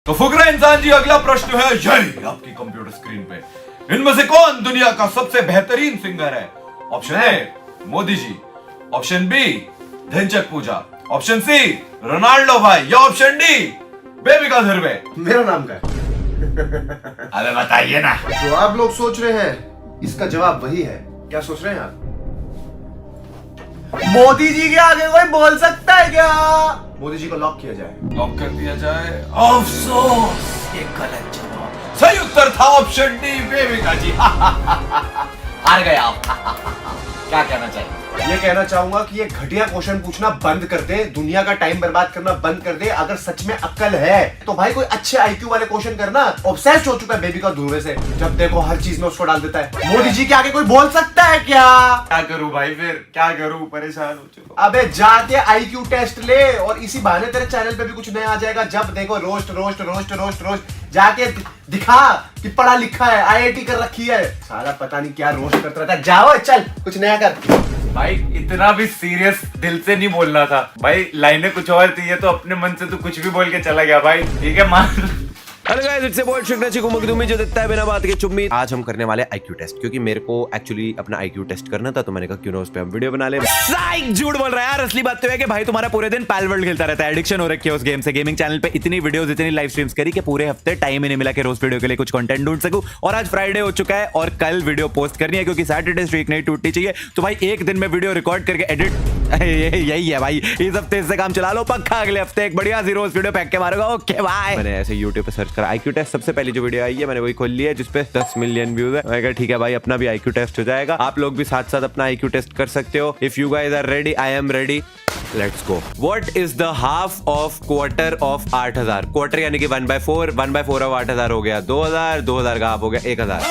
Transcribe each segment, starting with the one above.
तो फुकरा इंसान जी, अगला प्रश्न है यही आपकी कंप्यूटर स्क्रीन पे। इनमें से कौन दुनिया का सबसे बेहतरीन सिंगर है? Option A Modi ji, option B Dhinchak Pooja, option C Ronaldo भाई, या ऑप्शन डी बेबिका धरवे। मेरा नाम क्या है? अरे बताइए ना। जो आप लोग सोच रहे हैं इसका जवाब वही है। क्या सोच रहे हैं आप? मोदी जी के आगे कोई बोल सकता है क्या? मोदी जी को लॉक किया जाए। लॉक कर दिया जाए। अफसोस, ये गलत जवाब। सही उत्तर था ऑप्शन डी बेबिका जी। हार गए आप। क्या कहना चाहिए? ये कहना चाहूंगा कि ये घटिया क्वेश्चन पूछना बंद कर दे, दुनिया का टाइम बर्बाद करना बंद कर दे। अगर सच में अक्ल है तो भाई कोई अच्छे आईक्यू वाले क्वेश्चन करना। ऑब्सेस्ड हो चुका है बेबिका धुर्वे से, जब देखो हर चीज में उसको डाल देता है। मोदी जी के आगे कोई बोल सकता है क्या? क्या करूं भाई, फिर क्या करूं, परेशान हो चुका। अबे जाके आईक्यू टेस्ट ले और इसी बहाने तेरे चैनल पे भी कुछ नया आ जाएगा। जब देखो roast roast roast roast roast, जाके दिखा कि पढ़ा लिखा है, आईआईटी कर रखी है। सारा पता नहीं क्या रोस्ट करता रहता है। जाओ चल कुछ नया कर। भाई इतना भी सीरियस दिल से नहीं बोलना था भाई, लाइनें कुछ और थी, ये तो अपने मन से तो कुछ भी बोल के चला गया भाई। ठीक है मान। हेलो गाइस, इट्स बोल्ड शुक्राची को मखदूमी जो देता है बिना बात के चुम्मी। आज हम करने वाले आईक्यू टेस्ट, क्योंकि मेरे को एक्चुअली अपना आईक्यू टेस्ट करना था, तो मैंने कहा क्यों ना उस पे हम वीडियो बना ले। साइक झूठ बोल रहा है यार, असली बात तो है कि भाई तुम्हारा पूरे दिन पैल वर्ल्ड खेलता रहता है, एडिक्शन हो रखी है उस गेम से। गेमिंग चैनल पे इतनी वीडियोस इतनी लाइव स्ट्रीम्स करी कि पूरे हफ्ते टाइम ही नहीं मिला कि रोज वीडियो के लिए कुछ कंटेंट ढूंढ सकूं। और आज फ्राइडे हो चुका है और कल वीडियो पोस्ट करनी है, क्योंकि सैटरडे स्ट्रीक नहीं टूटनी चाहिए। तो भाई एक दिन में वीडियो रिकॉर्ड करके एडिट यही है भाई। इस हफ्ते इससे काम चला लो, पक्का अगले हफ्ते एक बढ़िया सी रोज वीडियो पैक के मारूंगा। Okay bye. मैंने ऐसे यूट्यूब पे सर्च करा आईक्यू टेस्ट, सबसे पहली जो वीडियो आई है मैंने वही खोल लिया है जिसपे 10 मिलियन व्यूज है। मैं कहा ठीक है भाई, अपना भी आईक्यू टेस्ट हो जाएगा। आप लोग भी साथ साथ अपना आईक्यू टेस्ट कर सकते हो। If you guys are ready, I am ready, let's go. What is the half of quarter of 8000? Quarter यानी कि 1/4, 1/4 ऑफ 8000 हो गया 2000, 2000 का हाफ हो गया 1000।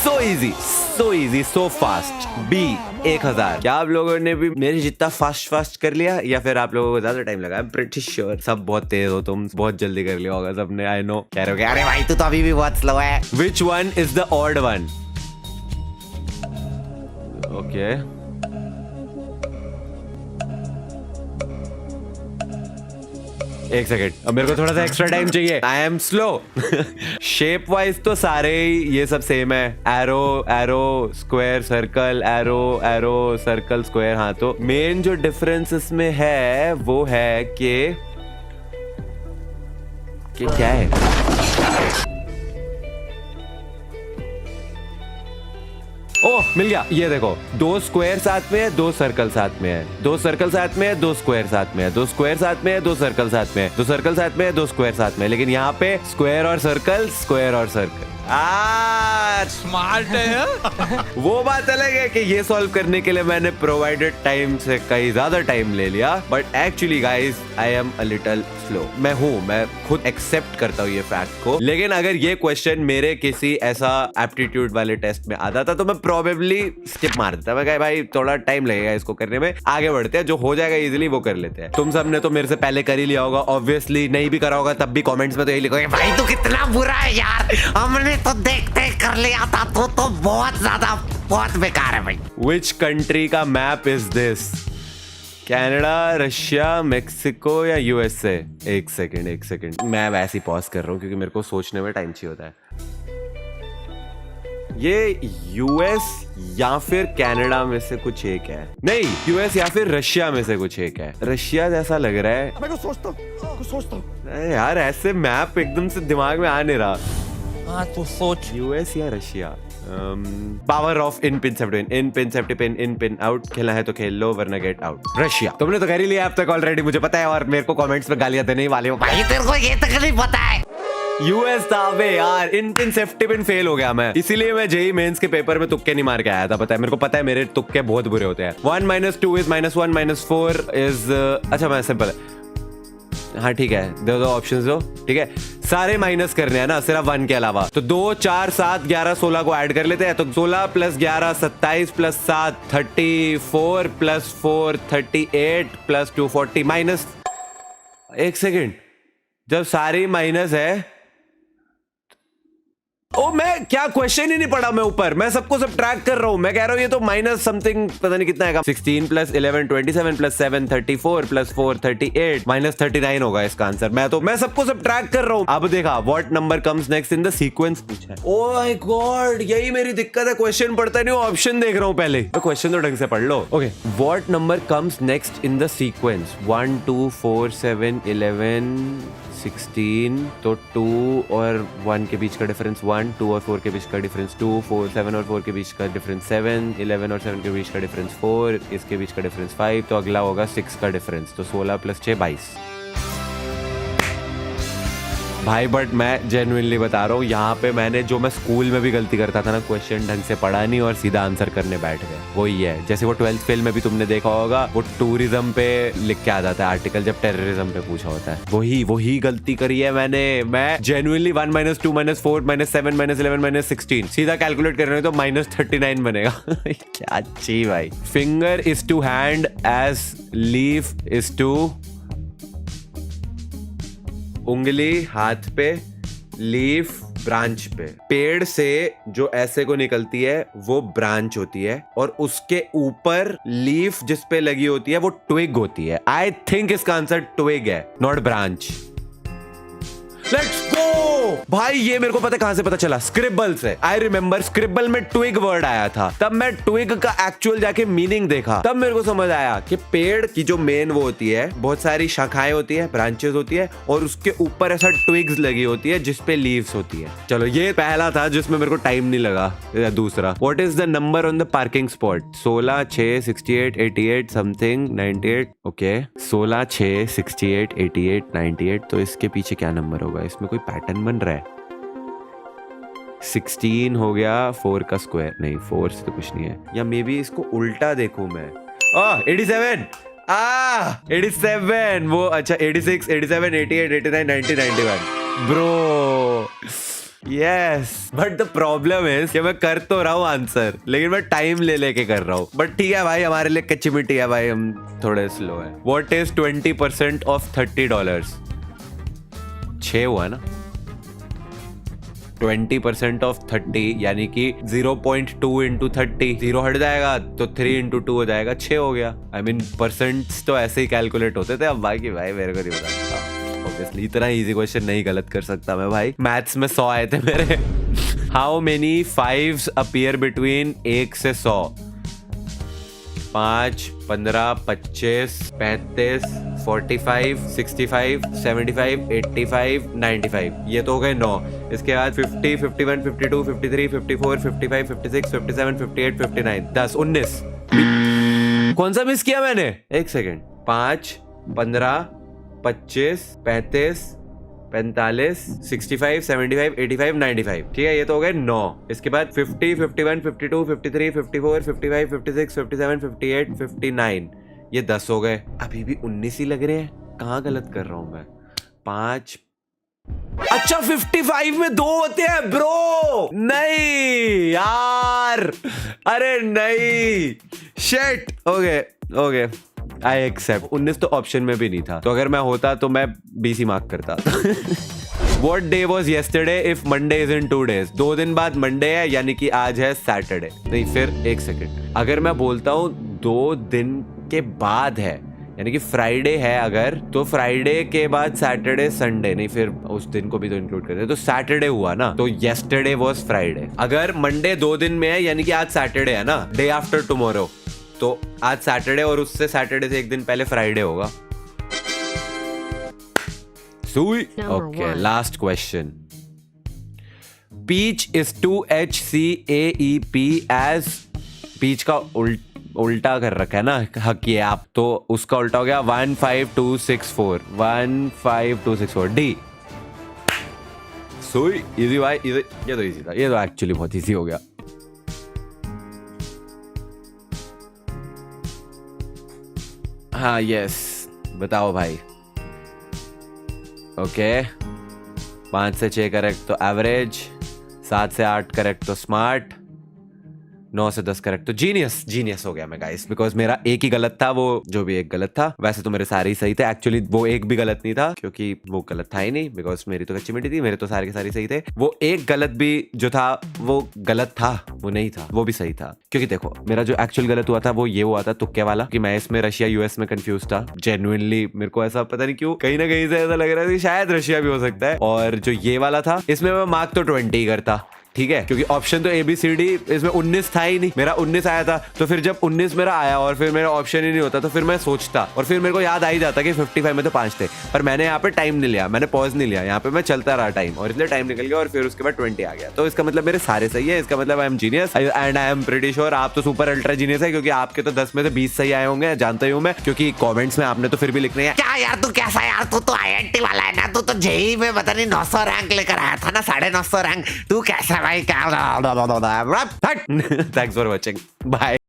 So easy, so fast. B 1000। क्या आप लोगों ने भी मेरे जितना फास्ट कर लिया, या फिर आप लोगों को ज्यादा टाइम लगा? आई एम प्रीटी श्योर सब बहुत तेज हो, तुम बहुत जल्दी कर लिया होगा सबने। आई नो कह रहे हो अरे भाई तू तो अभी भी बहुत स्लो है। Which one is the odd one? Okay एक सेकेंड, अब मेरे को थोड़ा सा एक्स्ट्रा टाइम चाहिए। I am slow. Shape wise तो सारे ये सब सेम है, arrow arrow square circle, arrow arrow circle square. हाँ तो मेन जो डिफरेंस इसमें है वो है कि क्या है? ओह मिल गया, ये देखो, 2 स्क्वायर साथ में है, 2 सर्कल साथ में है, 2 सर्कल साथ में है, 2 स्क्वायर साथ में है, 2 स्क्वायर साथ में है, 2 सर्कल साथ में है, 2 सर्कल साथ में है, 2 स्क्वायर साथ में है। लेकिन यहाँ पे स्क्वायर और सर्कल, स्क्वायर और सर्कल। स्मार्ट है। वो बात अलग है कि ये सॉल्व करने के लिए मैंने प्रोवाइडेड टाइम से कहीं ज्यादा टाइम ले लिया, but actually guys I am a little slow. मैं खुद एक्सेप्ट करता हूँ ये फैक्ट को। लेकिन अगर ये क्वेश्चन मेरे किसी ऐसा एप्टीट्यूड वाले टेस्ट में आता था तो मैं प्रोबेबली स्किप मार देता। मैं कहा भाई थोड़ा टाइम लगेगा इसको करने में, आगे बढ़ते हैं, जो हो जाएगा इजीली वो कर लेते हैं। तुम सबने तो मेरे से पहले कर ही लिया होगा ऑब्वियसली, नहीं भी करा होगा तब भी कमेंट्स में तो यही लिखोगे भाई तू कितना बुरा है यार, हमने तो देखते कर लिया था, तो बहुत ज्यादा बहुत बेकार है भाई। विच कंट्री का map is this? Canada, Russia, Mexico या यूएसए? एक सेकेंड, मैं वैसे ही पॉज कर रहा हूँ क्योंकि मेरे को सोचने में टाइम चाहिए होता है। ये यूएस या फिर कनाडा में से कुछ एक है। नहीं, यूएस या फिर रशिया में से कुछ एक है। रशिया जैसा लग रहा है। मैं कुछ सोचता हूँ यार, ऐसे मैप एकदम से दिमाग में आ नहीं रहा। हाँ तो सोच, यूएस या Russia. Power of in pin safety pin, in pin safety pin, in pin out. खेलना है तो खेल लो वरना गेट आउट। रशिया। तुमने तो कर ही लिया अब तक ऑलरेडी, मुझे पता है, और मेरे को कमेंट्स में गालियां देने ही वाले हो भाई, तेरे को ये तक नहीं पता है। यूएस था बे यार, इन पिन सेफ्टी पिन फेल हो गया मैं, इसीलिए मैं जेई मेंस के पेपर में तुक्के नहीं मार के आया था। पता है मेरे को, पता है मेरे तुक्के बहुत बुरे होते हैं। 1 - 2 इज -1 - 4 इज अच्छा मैं सिंपल है। हाँ ठीक है, दो ऑप्शंस दो, ठीक है, सारे माइनस करने हैं ना सिर्फ 1 के अलावा। तो 2 4 7 11 16 को ऐड कर लेते हैं। तो 16 + 11 27 + 7 34 + 4 38 + 2 40 माइनस। एक सेकेंड, जब सारे माइनस है ओ मैं क्या क्वेश्चन ही नहीं पढ़ा मैं ऊपर, मैं सबको सब ट्रैक कर रहा हूँ। मैं कह रहा हूँ ये तो माइनस समथिंग पता नहीं कितना है, 16 प्लस 11 27 प्लस 7 34 प्लस 4 38 माइनस 39 होगा इसका आंसर। मैं सबको सब ट्रैक कर रहा हूँ। अब देखा what number comes next in the sequence पूछा है। ओह माय गॉड, यही मेरी दिक्कत है, क्वेश्चन पढ़ता नहीं हूँ, ऑप्शन देख रहा हूँ पहले। तो क्वेश्चन तो ढंग से पढ़ लो। Okay, what number comes next in the sequence 1 2 4 7 11 16, तो 2 और 1 के बीच का डिफरेंस 1, 2 और 4 के बीच का डिफरेंस 2, 4 7 और 4 के बीच का डिफरेंस 7, 11 और 7 के बीच का डिफरेंस 4, इसके बीच का डिफरेंस 5, तो अगला होगा 6 का डिफरेंस, तो 16 प्लस 6 22। भाई बट मैं जेन्युइनली बता रहा हूँ, यहाँ पे मैंने जो मैं स्कूल में भी गलती करता था ना, क्वेश्चन ढंग से पढ़ा नहीं और सीधा आंसर करने बैठ गए, वही है। जैसे वो 12th फेल में भी तुमने देखा होगा, वो टूरिज्म पे लिख के आ जाता है आर्टिकल जब टेररिज्म पे पूछा होता है, वही गलती करी है मैंने। मैं जेन्युइनली 1 - 2 - 4 - 7 - 11 - 16 सीधा कैलकुलेट कर रहे हो तो -39 बनेगा। क्या अच्छी भाई। Finger is to hand as leaf is to, उंगली हाथ पे, लीफ ब्रांच पे। पेड़ से जो ऐसे को निकलती है वो ब्रांच होती है और उसके ऊपर लीफ जिस पे लगी होती है वो ट्विग होती है। आई थिंक इसका आंसर ट्विग है, नॉट ब्रांच। लेट्स गो भाई, ये मेरे को पता कहां से पता चला, स्क्रिबल से। आई रिमेम्बर स्क्रिबल में ट्विग वर्ड आया था, तब मैं ट्विग का एक्चुअल जाके मीनिंग देखा, तब मेरे को समझ आया कि पेड़ की जो मेन वो होती है, बहुत सारी शाखाएं होती है, ब्रांचेस होती है और उसके ऊपर ऐसा ट्विग्स लगी होती है जिसपे लीव्स होती है। चलो ये पहला था जिसमें मेरे को टाइम नहीं लगा। दूसरा, what is the number on the parking spot? 16 6 68 88 something 98। Okay, 16 6 68 88 98, तो इसके पीछे क्या नंबर होगा? इसमें कोई पैटर्न बन रहा है। 16 हो गया 4 का स्क्वायर, नहीं 4 से तो कुछ नहीं है, या मे बी इसको उल्टा देखूं मैं। 87 87 वो, अच्छा 86 87 88 89 90 91 bro. Yes, but the problem is कि मैं कर तो रहा हूँ आंसर, लेकिन मैं टाइम ले लेके कर रहा हूँ। बट ठीक है भाई, हमारे लिए कच्ची मिट्टी है भाई, हम थोड़े स्लो है। What is 20% of $30? 6 हुआ ना, 20% ऑफ 30 यानी कि 0.2 इंटू 30, 0 हट जाएगा तो 3 इंटू 2 हो जाएगा, 6 हो गया। आई मीन परसेंट्स तो ऐसे ही कैलकुलेट होते थे, अब बाकी भाई मेरे को नहीं पता। ऑब्वियसली इतना इजी क्वेश्चन नहीं गलत कर सकता मैं भाई, मैथ्स में 100 आए थे मेरे। How many 5s appear between 1 से 100? 5 15 25 35 45 65 75 85 95, ये तो हो गए 9। इसके बाद 50 51 52 53 54 55 56 57 58 59 10 19। कौन सा मिस किया मैंने? एक सेकेंड। 5 15 25 35 45 65 75 85 95, ठीक है, ये तो हो गए 9। इसके बाद 50 51 52 53 54 55 56 57 58 59, ये 10 हो गए। अभी भी 19 ही लग रहे हैं, कहाँ गलत कर रहा हूं मैं? 5, अच्छा 55 में 2 होते हैं ब्रो। नहीं यार, अरे नहीं, शिट। Okay I accept. 19 तो ऑप्शन में भी नहीं था, तो अगर मैं होता तो मैं 20 ही मार्क करता। What day was yesterday if Monday is in 2 days? 2 दिन बाद मंडे है, यानी कि आज है सैटरडे। नहीं, फिर एक सेकंड, अगर मैं बोलता हूँ 2 दिन के बाद है, यानी कि फ्राइडे है अगर, तो फ्राइडे के बाद सैटरडे संडे, नहीं फिर उस दिन को भी तो इंक्लूड करते हैं, तो सैटरडे हुआ ना, तो yesterday was फ्राइडे। अगर मंडे 2 दिन में है, यानी कि आज सैटरडे है ना, डे आफ्टर टुमारो, तो आज सैटरडे और उससे सैटरडे से एक दिन पहले फ्राइडे होगा। सुई। Okay, last question. Peach is to HCAEP as, peach का उल्टा कर रखा है ना हकी आप, तो उसका उल्टा हो गया 15264 15264 डी। सुई। इजी भाई, इजी, ये तो इजी था, ये तो एक्चुअली बहुत इजी हो गया। हाँ यस, बताओ भाई। ओके, 5 से 6 करेक्ट तो एवरेज, 7 से 8 करेक्ट तो स्मार्ट, 9 से 10 करेक्ट, तो जीनियस हो गया मैं गाइस, बिकॉज मेरा एक ही गलत था, वो जो भी एक गलत था। वैसे तो मेरे सारे ही सही थे, एक्चुअली वो एक भी गलत नहीं था क्योंकि वो गलत था ही नहीं, बिकॉज मेरी तो कच्ची मिट्टी थी, मेरे तो सारे के सारे सही थे। वो एक गलत भी जो था वो गलत था, वो नहीं था, वो भी सही था। क्योंकि देखो मेरा जो एक्चुअल गलत हुआ था वो ये हुआ था तुक्के वाला, कि मैं इसमें रशिया यूएस में कंफ्यूज था। जेन्युइनली मेरे को ऐसा पता नहीं क्यों कहीं ना कहीं से ऐसा लग रहा था कि शायद रशिया भी हो सकता है। और जो ये वाला था इसमें मैं मार्क तो 20 करता, ठीक है, क्योंकि ऑप्शन तो ABCD इसमें 19 था ही नहीं, मेरा 19 आया था। तो फिर जब 19 मेरा आया और फिर मेरा ऑप्शन ही नहीं होता तो फिर मैं सोचता, और फिर मेरे को याद आ ही जाता कि 55 में तो 5 थे। पर मैंने यहाँ पे टाइम नहीं लिया, मैंने पॉज नहीं लिया, यहाँ पे मैं चलता रहा टाइम, और इसलिए टाइम निकल गया और फिर उसके बाद 20 आ गया। तो इसका मतलब मेरे सारे सही है, इसका मतलब I am genius and I am pretty sure आप तो सुपर अल्ट्रा जीनियस है, क्योंकि आपके तो 10 में से 20 सही आए होंगे, जानता ही हूँ मैं, क्योंकि कॉमेंट्स में आपने तो फिर भी लिखने हैं क्या यार तू कैसा यार, तू तो IIT वाला है ना, तू तो जेई में पता नहीं 900 रैंक लेकर आया था ना, 950 रैंक। तू कैसा भाई, क्या थैंक्स फॉर वॉचिंग, बाय।